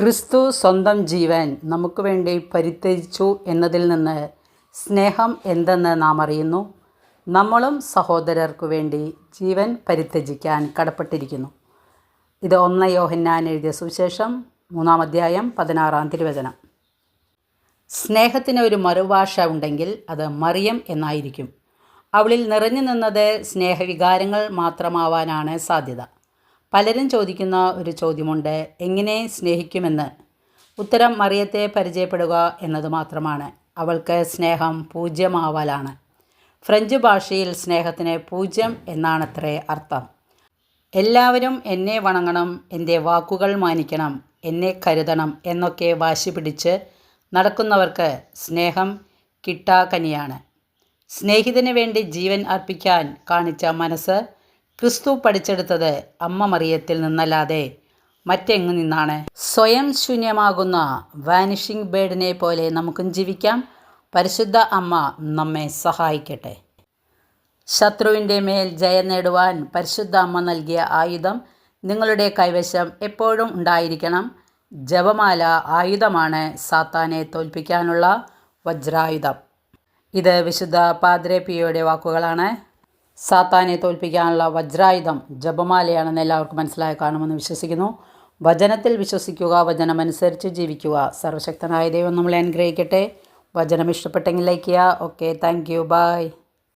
ക്രിസ്തു സ്വന്തം ജീവൻ നമുക്ക് വേണ്ടി പരിത്യജിച്ചു എന്നതിൽ നിന്ന് സ്നേഹം എന്തെന്ന് നാം അറിയുന്നു. നമ്മളും സഹോദരർക്കു വേണ്ടി ജീവൻ പരിത്യജിക്കാൻ കടപ്പെട്ടിരിക്കുന്നു. ഇത് 1 യോഹന്നാൻ എഴുതിയ സുവിശേഷം 3-ാം അധ്യായം 16-ാം തിരുവചനം. സ്നേഹത്തിന് ഒരു മറുഭാഷ ഉണ്ടെങ്കിൽ അത് മറിയം എന്നായിരിക്കും. അവളിൽ നിറഞ്ഞു നിന്നത് സ്നേഹവികാരങ്ങൾ മാത്രമാവാനാണ് സാധ്യത. പലരും ചോദിക്കുന്ന ഒരു ചോദ്യമുണ്ട്: എങ്ങനെ സ്നേഹിക്കുമെന്ന്. ഉത്തരം മറിയത്തെ പരിചയപ്പെടുക എന്നത് മാത്രമാണ്. അവൾക്ക് സ്നേഹം പൂജ്യമാവലാണ്. ഫ്രഞ്ച് ഭാഷയിൽ സ്നേഹത്തിന് പൂജ്യം എന്നാണത്രേ അർത്ഥം. എല്ലാവരും എന്നെ വണങ്ങണം, എൻ്റെ വാക്കുകൾ മാനിക്കണം, എന്നെ കരുതണം എന്നൊക്കെ വാശി പിടിച്ച് നടക്കുന്നവർക്ക് സ്നേഹം കിട്ടാക്കനിയാണ്. സ്നേഹിതന് വേണ്ടി ജീവൻ അർപ്പിക്കാൻ കാണിച്ച മനസ്സ് ക്രിസ്തു പഠിച്ചെടുത്തത് അമ്മ മറിയത്തിൽ നിന്നല്ലാതെ മറ്റെങ്ങു നിന്നാണ്? സ്വയം ശൂന്യമാകുന്ന വാനിഷിംഗ് ബേർഡിനെ പോലെ നമുക്കും ജീവിക്കാം. പരിശുദ്ധ അമ്മ നമ്മെ സഹായിക്കട്ടെ. ശത്രുവിൻ്റെ മേൽ ജയം നേടുവാൻ പരിശുദ്ധ അമ്മ നൽകിയ ആയുധം നിങ്ങളുടെ കൈവശം എപ്പോഴും ഉണ്ടായിരിക്കണം. ജപമാല ആയുധമാണ് സാത്താനെ തോൽപ്പിക്കാനുള്ള വജ്രായുധം. ഇത് വിശുദ്ധ പാദ്രെ പിയോയുടെ വാക്കുകളാണ്. സാത്താനെ തോൽപ്പിക്കാനുള്ള വജ്രായുധം ജപമാലയാണെന്ന് എല്ലാവർക്കും മനസ്സിലായി കാണുമെന്ന് വിശ്വസിക്കുന്നു. വചനത്തിൽ വിശ്വസിക്കുക, വചനമനുസരിച്ച് ജീവിക്കുക. സർവശക്തനായ ദൈവം നമ്മളെ അനുഗ്രഹിക്കട്ടെ. വചനം ഇഷ്ടപ്പെട്ടെങ്കിൽ ലൈക്ക് ചെയ്യുക. Okay, thank you, by.